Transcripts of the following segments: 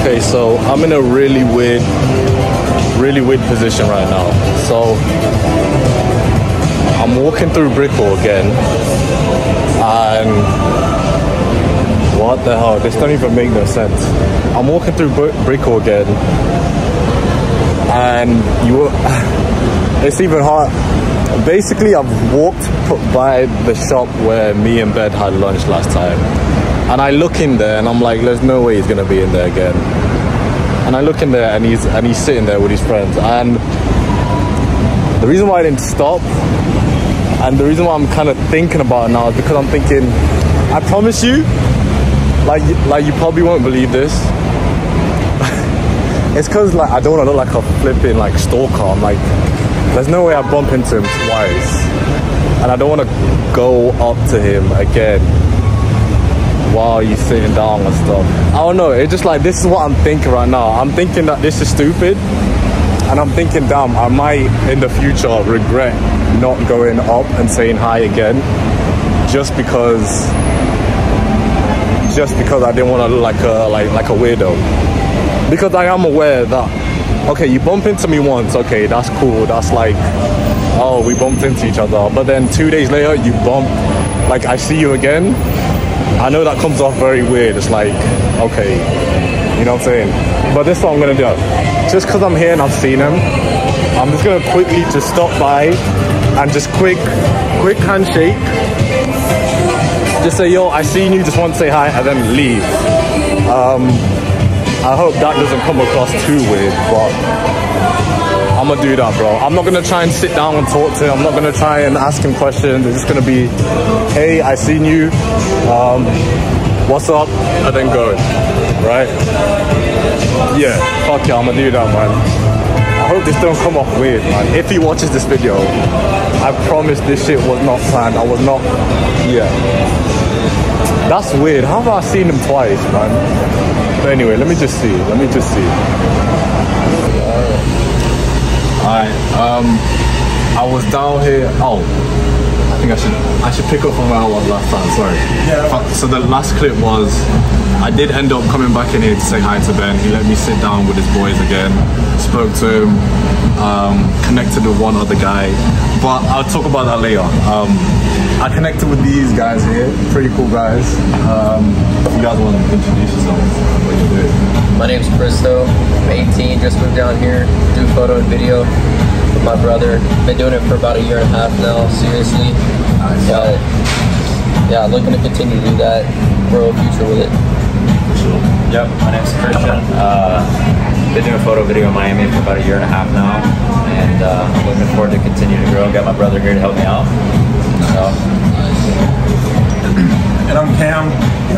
Okay, so I'm in a really weird position right now. So I'm walking through Brickell again, and what the hell? This don't even make no sense. I'm walking through Brickell again, and it's even hard. Basically, I've walked by the shop where me and Ben had lunch last time, and I look in there and I'm like, there's no way he's gonna be in there again. And I look in there and he's sitting there with his friends. And the reason why I didn't stop, and the reason why I'm kind of thinking about it now, is because I'm thinking, I promise you, like you probably won't believe this. It's because like I don't want to look like a flipping like stalker. I'm like, there's no way I bump into him twice, and I don't want to go up to him again while he's sitting down and stuff. I don't know, it's just like, this is what I'm thinking right now. I'm thinking that this is stupid, and I'm thinking, damn, I might in the future regret not going up and saying hi again, just because I didn't want to look like a weirdo. Because I am aware that, okay, you bump into me once, okay, that's cool, that's like, oh, we bumped into each other, but then 2 days later you bump, like I see you again. I know that comes off very weird. It's like, okay, you know what I'm saying? But this is what I'm gonna do. Just because I'm here and I've seen him, I'm just gonna quickly just stop by and just quick handshake. Just say, yo, I seen you, just want to say hi, and then leave. I hope that doesn't come across too weird, but I'm gonna do that, bro. I'm not gonna try and sit down and talk to him. I'm not gonna try and ask him questions. It's just gonna be, hey, I seen you, what's up, and then go, right? Yeah, fuck yeah, I'm gonna do that, man. I hope this don't come off weird, man. If he watches this video, I promise this shit was not planned. I was not, yeah. That's weird. How have I seen him twice, man? But anyway, let me just see. Alright, I was down here. Oh, I think I should pick up from where I was last time, sorry. Yeah. So the last clip was, I did end up coming back in here to say hi to Ben. He let me sit down with his boys again, spoke to him, connected with one other guy, but I'll talk about that later. I connected with these guys here, pretty cool guys. If you guys want to introduce yourselves, what you do? My name's Christo, I'm 18, just moved down here, do photo and video with my brother. Been doing it for about 1.5 years now, seriously. Nice. But yeah, looking to continue to do that, grow a future with it. Sure. Yep, my name's Christian. Been doing photo video in Miami for about 1.5 years now, and looking forward to continue to grow. Got my brother here to help me out. So. And I'm Cam,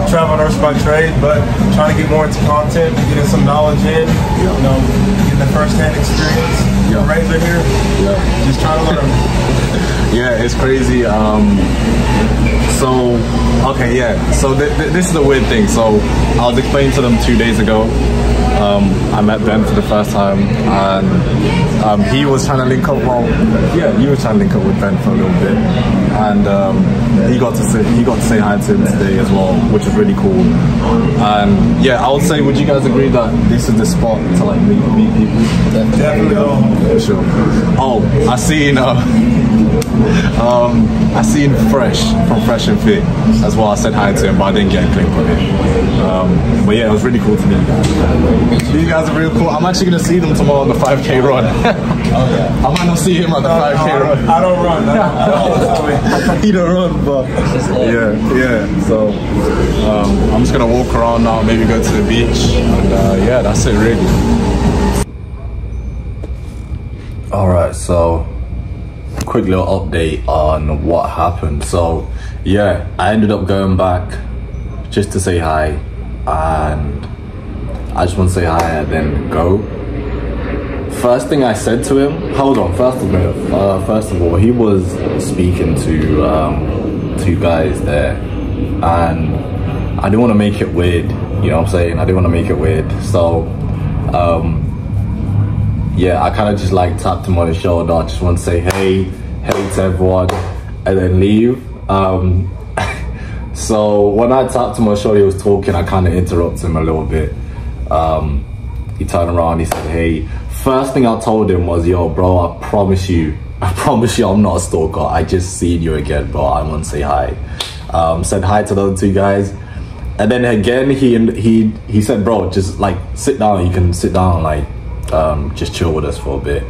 travel nurse by trade, but trying to get more into content, getting some knowledge in, you know, getting the first-hand experience. Razor here, just trying to learn. Yeah, it's crazy. So, okay, yeah. So this is a weird thing. So I was explaining to them 2 days ago. I met Ben for the first time, and he was trying to link up. Well, yeah, you were trying to link up with Ben for a little bit, and he got to say hi to him today as well, which is really cool. And yeah, I would say, would you guys agree that this is the spot to like meet people? Definitely. For sure. Oh, I seen Fresh from Fresh and Fit as well. I said hi to him, but I didn't get a clip of it. But yeah, it was really cool to meet you guys. You guys are real cool. I'm actually gonna see them tomorrow on the 5K run. Oh yeah. I might not see him at the 5K run. I don't run. He don't run, but yeah. So I'm just gonna walk around now, maybe go to the beach, and yeah, that's it really. All right, so quick little update on what happened. So yeah, I ended up going back just to say hi, and I just want to say hi and then go. First thing I said to him, hold on, first of all, he was speaking to two guys there, and I didn't want to make it weird, you know what I'm saying? I didn't want to make it weird, so yeah, I kind of just like tapped him on his shoulder. I just want to say hey to everyone, and then leave. So when I tapped him on his shoulder, he was talking, I kind of interrupted him a little bit. He turned around, he said, hey, first thing I told him was, yo, bro, I promise you I'm not a stalker. I just seen you again, bro. I want to say hi. Said hi to the other two guys. And then again, he said, bro, just like sit down. You can sit down, like just chill with us for a bit.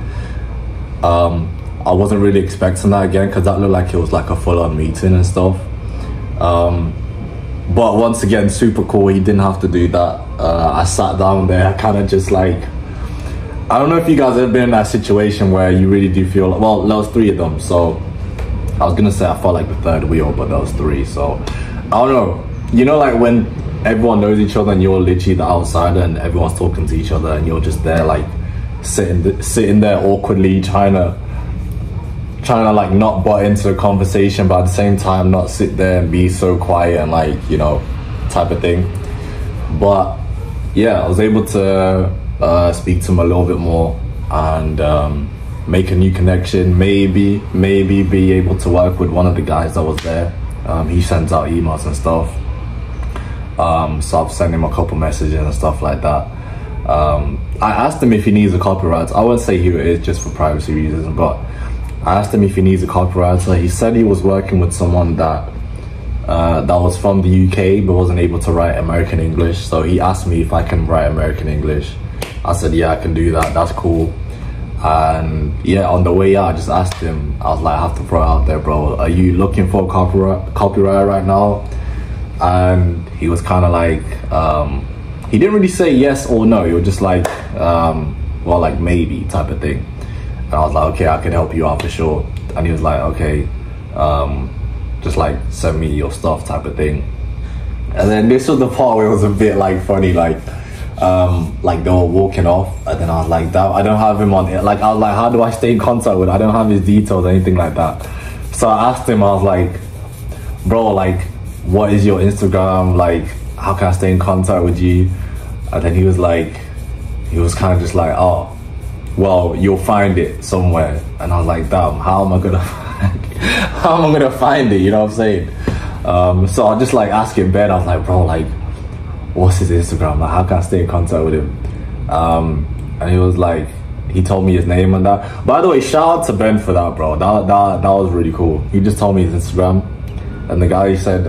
I wasn't really expecting that again, because that looked like it was like a full-on meeting and stuff. But once again, super cool. He didn't have to do that. I sat down there, kind of just like, I don't know if you guys have been in that situation where you really do feel like, well, there was 3 of them. So I was gonna say I felt like the third wheel, but there was 3. So I don't know. You know, like when everyone knows each other and you're literally the outsider and everyone's talking to each other and you're just there like sitting there awkwardly trying to like not butt into the conversation, but at the same time not sit there and be so quiet and like, you know, type of thing. But yeah, I was able to speak to him a little bit more and make a new connection, maybe be able to work with one of the guys that was there. He sends out emails and stuff, so I've sent him a couple messages and stuff like that. I asked him if he needs a copywriter. I won't say who it is just for privacy reasons, but I asked him if he needs a copywriter. He said he was working with someone that was from the UK but wasn't able to write American English. So he asked me if I can write American English. I said, yeah, I can do that. That's cool. And yeah, on the way out, I just asked him, I was like, I have to throw it out there, bro. Are you looking for a copywriter right now? And he was kind of like, he didn't really say yes or no. He was just like, well, like maybe type of thing. And I was like, okay, I can help you out for sure. And he was like, okay, just like send me your stuff type of thing. And then this was the part where it was a bit like funny, like they were walking off, and then I was like, damn, I don't have him on it. Like, I was like, how do I stay in contact with him? I don't have his details or anything like that. So I asked him, I was like, bro, like, what is your Instagram? Like, how can I stay in contact with you? And then he was kind of just like, oh, well, you'll find it somewhere. And I was like, damn, how am I gonna find it? You know what I'm saying? So I just like asking Ben, I was like, bro, like, what's his Instagram? Like, how can I stay in contact with him? And he was like, he told me his name and that. By the way, shout out to Ben for that, bro. That was really cool. He just told me his Instagram, and the guy said,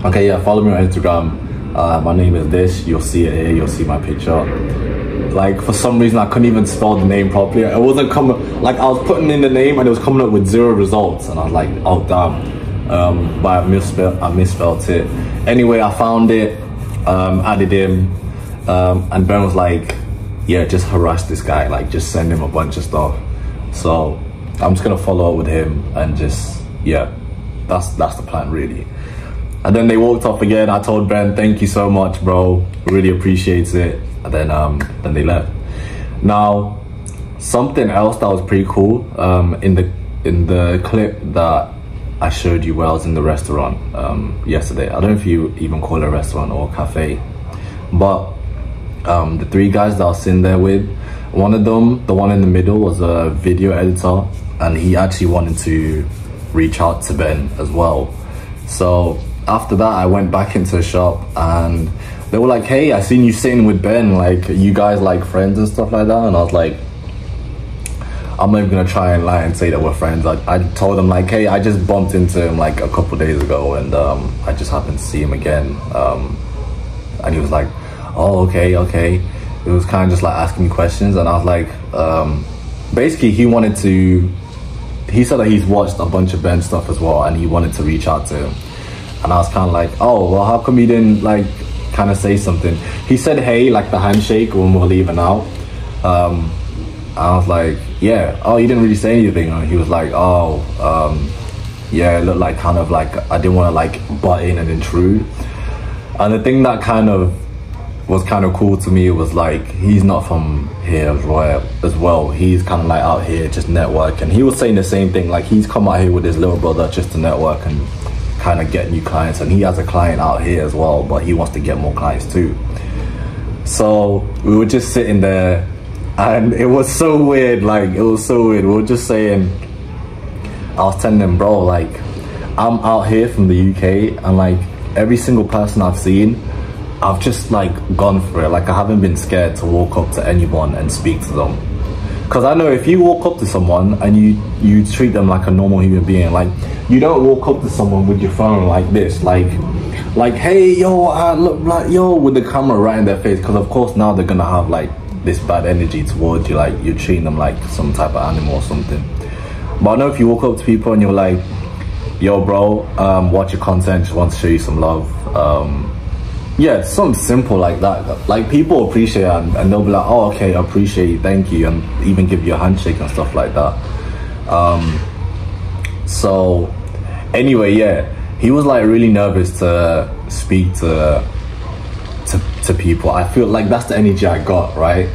okay, yeah, follow me on Instagram. My name is this. You'll see it here. You'll see my picture. Like, for some reason, I couldn't even spell the name properly. It wasn't coming. Like, I was putting in the name and it was coming up with 0 results, and I was like, oh damn. But I misspelled it. Anyway, I found it. Added him, and Ben was like, yeah, just harass this guy, like just send him a bunch of stuff. So I'm just gonna follow up with him and just, yeah, that's the plan really. And then they walked off again. I told Ben, thank you so much, bro, really appreciate it. And then they left. Now, something else that was pretty cool, in the clip that I showed you where I was in the restaurant yesterday. I don't know if you even call it a restaurant or a cafe, but the 3 guys that I was sitting there with, one of them, the one in the middle, was a video editor, and he actually wanted to reach out to Ben as well. So after that, I went back into the shop and they were like, hey, I seen you sitting with Ben, like, are you guys like friends and stuff like that? And I was like, I'm not even gonna try and lie and say that we're friends. I told him like, hey, I just bumped into him like a couple days ago, and I just happened to see him again. And he was like, oh, okay. It was kind of just like asking me questions, and I was like, basically he said that he's watched a bunch of Ben stuff as well, and he wanted to reach out to him. And I was kind of like, oh, well, how come you didn't like kind of say something? He said, hey, like the handshake when we're leaving out. I was like, yeah, oh, you didn't really say anything. And he was like, oh, yeah, it looked like kind of like I didn't want to like butt in and intrude. And the thing that kind of was kind of cool to me was like, he's not from here as well. He's kind of like out here just networking. He was saying the same thing, like he's come out here with his little brother just to network and kind of get new clients. And he has a client out here as well, but he wants to get more clients too. So we were just sitting there, and it was so weird, like it was so weird. We were just saying, I was telling him, bro, like I'm out here from the UK, and like every single person I've seen I've just like gone for it. Like I haven't been scared to walk up to anyone and speak to them. Because I know if you walk up to someone and you treat them like a normal human being, like you don't walk up to someone with your phone like this, like hey yo, look, like yo, with the camera right in their face. Because of course now they're gonna have like this bad energy towards you, like you're treating them like some type of animal or something. But I know if you walk up to people and you're like, yo bro, watch your content, just want to show you some love. Yeah, something simple like that. Like people appreciate it and they'll be like, oh okay, I appreciate you, thank you, and even give you a handshake and stuff like that. So anyway, yeah, he was like really nervous to speak to people. I feel like that's the energy I got, right?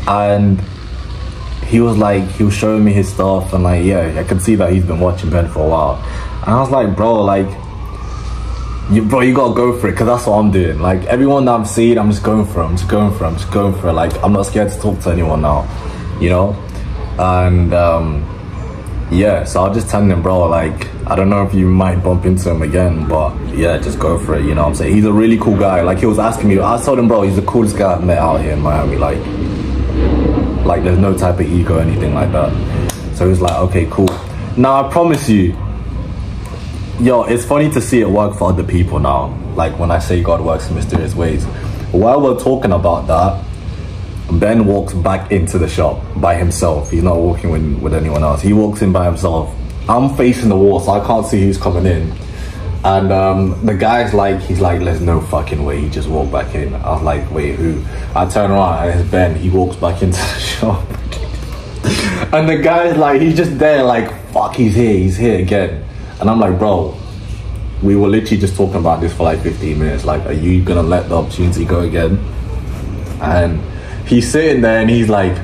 And he was showing me his stuff, and like, yeah, I could see that he's been watching Ben for a while. And I was like, bro, like, you gotta go for it, because that's what I'm doing. Like everyone that I'm seeing, I'm just going for it. I'm just going for it. Like I'm not scared to talk to anyone now, you know? And yeah, so I was just telling him, bro, like, I don't know if you might bump into him again, but yeah, just go for it, you know what I'm saying? He's a really cool guy. Like he was asking me, I told him, bro, he's the coolest guy I've met out here in Miami. Like there's no type of ego or anything like that. So he was like, okay, cool. Now I promise you, yo, it's funny to see it work for other people now. Like when I say God works in mysterious ways. While we're talking about that, Ben walks back into the shop by himself. He's not walking with anyone else. He walks in by himself. I'm facing the wall, so I can't see who's coming in. And the guy's like, he's like, there's no fucking way. He just walked back in. I was like, wait, who? I turn around and it's Ben. He walks back into the shop. And the guy's like, he's just there like, fuck, he's here again. And I'm like, bro, we were literally just talking about this for like 15 minutes. Like, are you gonna let the opportunity go again? And he's sitting there and he's like,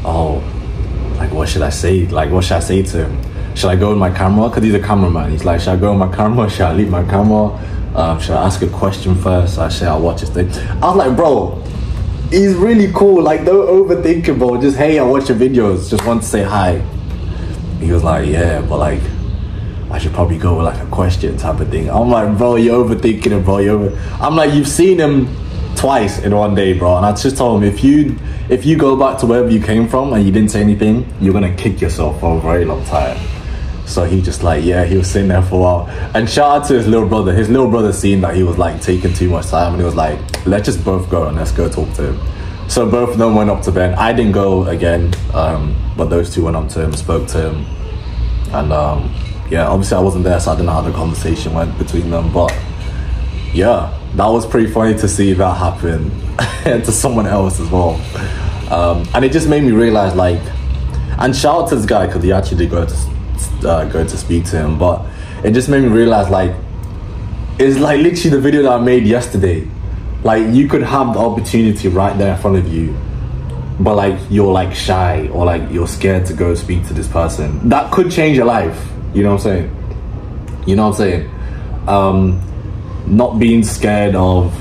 oh, like, what should I say? Like, what should I say to him? Should I go with my camera? Because he's a cameraman. He's like, should I go with my camera? Should I leave my camera? Should I ask a question first? I'll watch his thing. I was like, bro, he's really cool. Like, don't overthink it, bro. Just, hey, I watch your videos. Just want to say hi. He was like, yeah, but like, I should probably go with like a question type of thing. I'm like, bro, you're overthinking it, bro. I'm like, you've seen him twice in one day, bro. And I just told him, if you go back to wherever you came from and you didn't say anything, you're gonna kick yourself for a very long time. So he just like, yeah, he was sitting there for a while. And shout out to his little brother. His little brother seen that he was like taking too much time, and he was like, let's just both go and let's go talk to him. So both of them went up to Ben. I didn't go again, but those two went up to him, spoke to him. And yeah, obviously I wasn't there, so I don't know how the conversation went between them. But yeah, that was pretty funny to see that happen to someone else as well. And it just made me realize, like, and shout out to this guy, because he actually did go to speak to him, but it just made me realize, like, it's like literally the video that I made yesterday. Like, you could have the opportunity right there in front of you, but like you're like shy, or like you're scared to go speak to this person. That could change your life. You know what I'm saying? You know what I'm saying? Not being scared of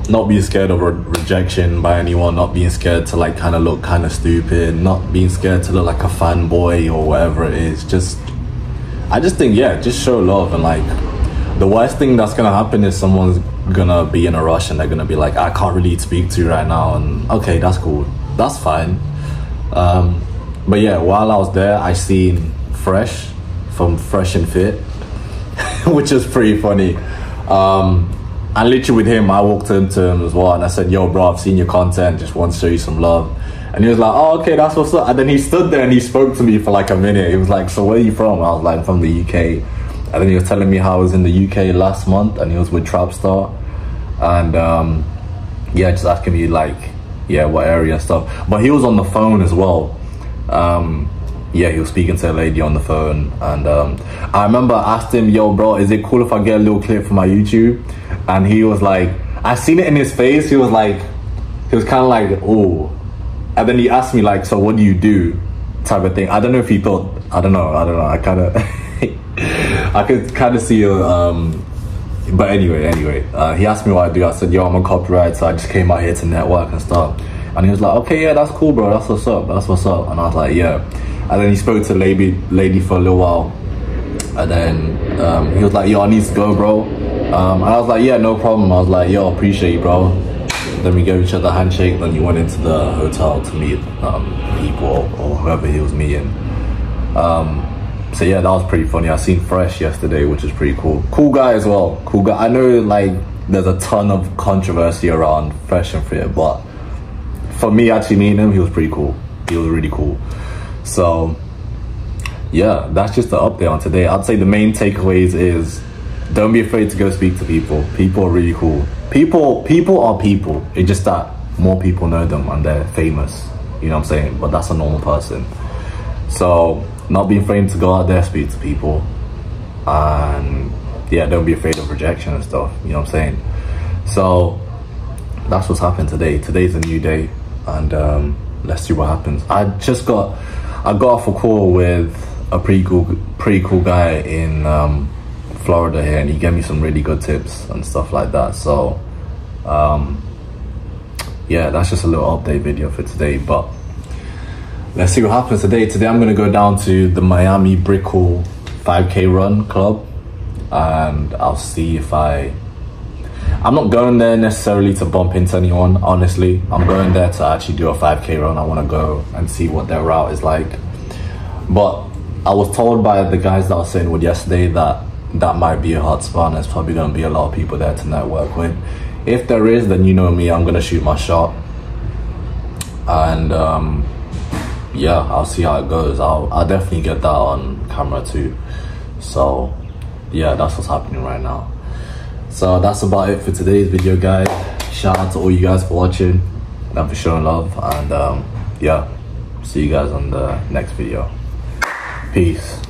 rejection by anyone, not being scared to like kind of look kind of stupid, not being scared to look like a fanboy or whatever it is. I just think, yeah, just show love. And like, the worst thing that's gonna happen is someone's gonna be in a rush and they're gonna be like, I can't really speak to you right now. And okay, that's cool, that's fine. But yeah, while I was there, I seen Fresh from Fresh and Fit, which is pretty funny. And literally with him, I walked into him as well, and I said, yo bro, I've seen your content, just want to show you some love. And he was like, oh okay, that's what's up. And then he stood there and he spoke to me for like a minute. He was like, so where are you from? I was like, from the UK. And then he was telling me how I was in the UK last month, and he was with Trapstar. And yeah, just asking me like, yeah, what area and stuff. But he was on the phone as well. Yeah, he was speaking to a lady on the phone. And I remember I asked him, yo bro, is it cool if I get a little clip for my YouTube? And he was like, I seen it in his face. He was kind of like, oh. And then he asked me like, so what do you do? Type of thing. I don't know if he thought, I don't know. I kind of, I could kind of see, but anyway, he asked me what I do. I said, yo, I'm a copywriter, so I just came out here to network and stuff. And he was like, okay, yeah, that's cool, bro. That's what's up. And I was like, yeah. And then he spoke to a lady for a little while. And then he was like, yo, I need to go, bro. And I was like, yeah, no problem. I was like, yo, appreciate you, bro. Then we gave each other a handshake. Then he went into the hotel to meet people or whoever he was meeting. So yeah, that was pretty funny. I seen Fresh yesterday, which is pretty cool. Cool guy as well. Cool guy. I know like there's a ton of controversy around Fresh and Fit, but for me actually meeting him, he was pretty cool. He was really cool. So yeah, that's just the update on today. I'd say the main takeaways is don't be afraid to go speak to people. People are really cool. People are people. It's just that more people know them and they're famous. You know what I'm saying? But that's a normal person. So not be afraid to go out there, speak to people. And yeah, don't be afraid of rejection and stuff. You know what I'm saying? So that's what's happened today. Today's a new day. And let's see what happens. I got off a call with a pretty cool guy in Florida here, and he gave me some really good tips and stuff like that. So yeah, that's just a little update video for today, but let's see what happens today. Today I'm gonna go down to the Miami Brickell 5K run club, and I'll see if I'm not going there necessarily to bump into anyone, honestly. I'm going there to actually do a 5K run. I want to go and see what their route is like. But I was told by the guys that I was sitting with yesterday that that might be a hot spot, and there's probably going to be a lot of people there to network with. If there is, then you know me, I'm going to shoot my shot. And yeah, I'll see how it goes. I'll definitely get that on camera too. So yeah, that's what's happening right now. So that's about it for today's video, guys. Shout out to all you guys for watching and for showing love. And yeah, see you guys on the next video. Peace.